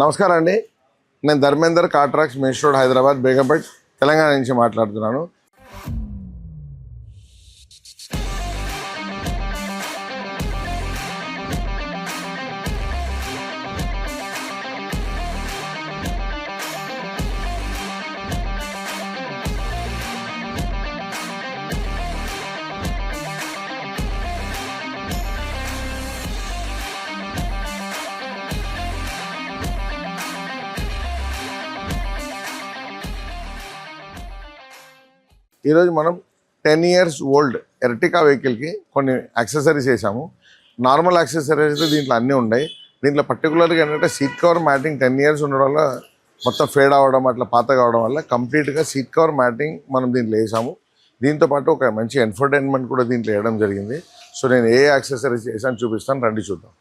నమస్కారం అండి. నేను ధర్మేందర్ కాట్రాక్స్ మెయిన్ రోడ్ హైదరాబాద్ బేగంపేట్ తెలంగాణ నుంచి మాట్లాడుతున్నాను. ఈరోజు మనం 10 years ఓల్డ్ ఎర్టికా వెహికల్కి కొన్ని యాక్సెసరీస్ వేసాము. నార్మల్ యాక్సెసరీస్ దీంట్లో అన్నీ ఉన్నాయి. దీంట్లో పర్టికులర్గా ఏంటంటే సీట్ కవర్ మ్యాటింగ్ 10 years ఉండడం వల్ల మొత్తం ఫేడ్ అవ్వడం అట్లా పాత కావడం వల్ల కంప్లీట్గా సీట్ కవర్ మ్యాటింగ్ మనం దీంట్లో వేసాము. దీంతోపాటు ఒక మంచి ఎన్ఫర్టైన్మెంట్ కూడా దీంట్లో వేయడం జరిగింది. సో నేను ఏ యాక్సెసరీస్ వేసాను చూపిస్తాను, రండి చూద్దాం.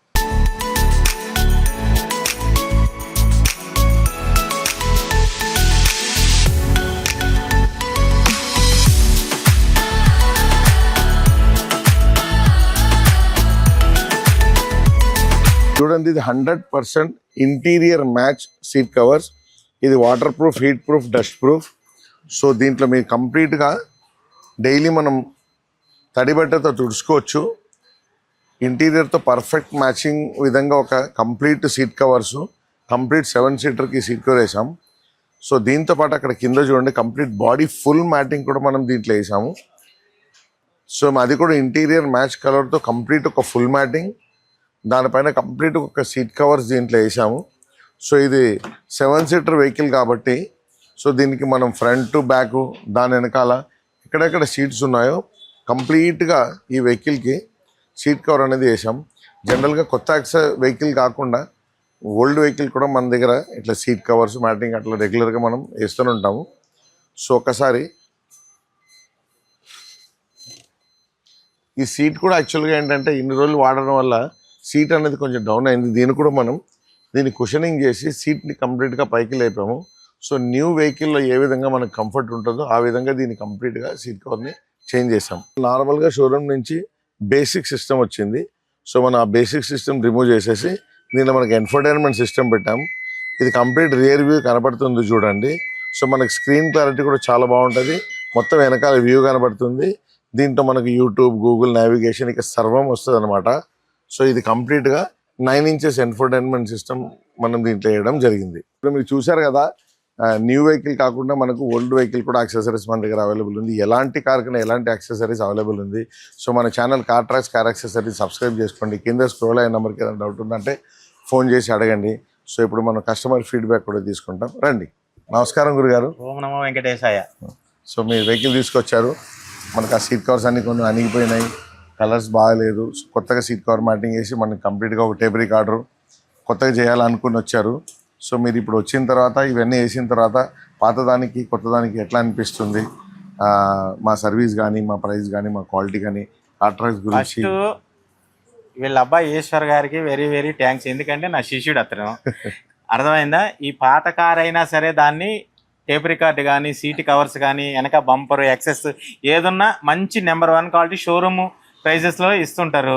చూడండి, ఇది 100% ఇంటీరియర్ మ్యాచ్ సీట్ కవర్స్. ఇది water proof, heat proof, dust proof. So దీంట్లో మీరు కంప్లీట్గా డైలీ మనం తడి బట్టతో తుడుచుకోవచ్చు. ఇంటీరియర్తో పర్ఫెక్ట్ మ్యాచింగ్ విధంగా ఒక కంప్లీట్ సీట్ కవర్స్, కంప్లీట్ 7 seaterకి సీట్ కవర్ వేసాము. సో దీంతోపాటు అక్కడ కింద చూడండి కంప్లీట్ బాడీ ఫుల్ మ్యాటింగ్ కూడా మనం దీంట్లో వేసాము. సో అది కూడా ఇంటీరియర్ మ్యాచ్ కలర్తో కంప్లీట్ ఒక ఫుల్ మ్యాటింగ్, దానిపైన కంప్లీట్ ఒక సీట్ కవర్స్ దీంట్లో వేసాము. సో ఇది 7 seater వెహికల్ కాబట్టి సో దీనికి మనం ఫ్రంట్ బ్యాక్ దాని వెనకాల ఎక్కడెక్కడ సీట్స్ ఉన్నాయో కంప్లీట్గా ఈ వెహికల్కి సీట్ కవర్ అనేది వేసాం. జనరల్గా కొత్త వెహికల్ కాకుండా ఓల్డ్ వెహికల్ కూడా మన దగ్గర ఇట్లా సీట్ కవర్స్ మ్యాటింగ్ అట్లా రెగ్యులర్గా మనం వేస్తూనే ఉంటాము. సో ఒకసారి ఈ సీట్ కూడా యాక్చువల్గా ఏంటంటే ఇన్ని రోజులు వాడడం వల్ల సీట్ అనేది కొంచెం డౌన్ అయింది. దీన్ని కూడా మనం దీన్ని కుషనింగ్ చేసి సీట్ని కంప్లీట్గా పైకి లేపాము. సో న్యూ వెహికల్లో ఏ విధంగా మనకు కంఫర్ట్ ఉంటుందో ఆ విధంగా దీన్ని కంప్లీట్గా సీట్ కవర్ని చేంజ్ చేసాం. నార్మల్గా షోరూమ్ నుంచి బేసిక్ సిస్టమ్ వచ్చింది. సో మనం ఆ బేసిక్ సిస్టమ్ రిమూవ్ చేసేసి దీనిలో మనకి ఎన్ఫర్టైన్మెంట్ సిస్టమ్ పెట్టాం. ఇది కంప్లీట్ రియర్ వ్యూ కనబడుతుంది చూడండి. సో మనకి స్క్రీన్ క్లారిటీ కూడా చాలా బాగుంటుంది. మొత్తం వెనకాల వ్యూ కనబడుతుంది. దీంట్లో మనకి యూట్యూబ్, గూగుల్ నావిగేషన్ ఇక సర్వం వస్తుంది అనమాట. సో ఇది కంప్లీట్గా 9 inches ఎన్ఫర్టైన్మెంట్ సిస్టమ్ మనం దీంట్లో వేయడం జరిగింది. ఇప్పుడు మీరు చూసారు కదా, న్యూ వెహికల్ కాకుండా మనకు ఓల్డ్ వెహికల్ కూడా యాక్సెసరీస్ మన దగ్గర అవైలబుల్ ఉంది. ఎలాంటి కార్కైనా ఎలాంటి యాక్సెసరీస్ అవైలబుల్ ఉంది. సో మన ఛానల్ కాట్రాక్స్ కార్ యాక్సెసరీస్ సబ్స్క్రైబ్ చేసుకోండి. కింద స్క్రోల్ అయిన నెంబర్కి ఏదైనా డౌట్ ఉందంటే ఫోన్ చేసి అడగండి. సో ఇప్పుడు మనం కస్టమర్ ఫీడ్బ్యాక్ కూడా తీసుకుంటాం, రండి. నమస్కారం గురుగారు. ఓం నమో వెంకటేశాయ. సో మీరు వెహికల్ తీసుకొచ్చారు, మనకు ఆ సీట్ కవర్స్ అన్ని కొన్ని అణిగిపోయినాయి, కలర్స్ బాగాలేదు. కొత్తగా సీట్ కవర్ మ్యాటింగ్ వేసి మనకి కంప్లీట్గా ఒక టేప్ రికార్డర్ కొత్తగా చేయాలనుకుని వచ్చారు. సో మీరు ఇప్పుడు వచ్చిన తర్వాత ఇవన్నీ వేసిన తర్వాత పాతదానికి కొత్తదానికి ఎట్లా అనిపిస్తుంది? మా సర్వీస్ కానీ, మా ప్రైస్ కానీ, మా క్వాలిటీ కానీ, కాట్రాక్స్ గురించి. వీళ్ళ అబ్బాయి ఈశ్వర్ గారికి వెరీ వెరీ థ్యాంక్స్. ఎందుకంటే నా శిష్యుడు అతను. అర్థమైందా? ఈ పాత కార్ అయినా సరే దాన్ని టేప్ రికార్డ్ కానీ, సీట్ కవర్స్ కానీ, వెనక బంపర్, ఎక్సెస్ ఏదున్నా మంచి నెంబర్ 1 క్వాలిటీ షోరూము ప్రైజెస్లో ఇస్తుంటారు.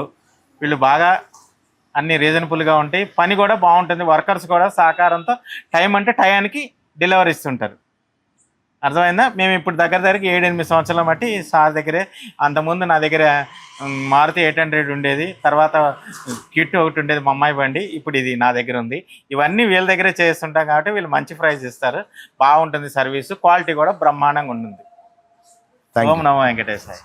వీళ్ళు బాగా అన్ని రీజనబుల్గా ఉంటాయి, పని కూడా బాగుంటుంది. వర్కర్స్ కూడా సహకారంతో టైం అంటే టయానికి డెలివరీ ఇస్తుంటారు. అర్థమైందా? మేము ఇప్పుడు దగ్గరికి 7-8 సంవత్సరాల బట్టి సార్ దగ్గరే. అంతకుముందు నా దగ్గర మారుతి 800 ఉండేది, తర్వాత కిట్ ఒకటి ఉండేది మా అమ్మాయి బండి, ఇప్పుడు ఇది నా దగ్గర ఉంది. ఇవన్నీ వీళ్ళ దగ్గరే చేస్తుంటాం కాబట్టి వీళ్ళు మంచి ప్రైస్ ఇస్తారు. బాగుంటుంది సర్వీసు, క్వాలిటీ కూడా బ్రహ్మాండంగా ఉంటుంది. ఓం నమో వెంకటేశాయ.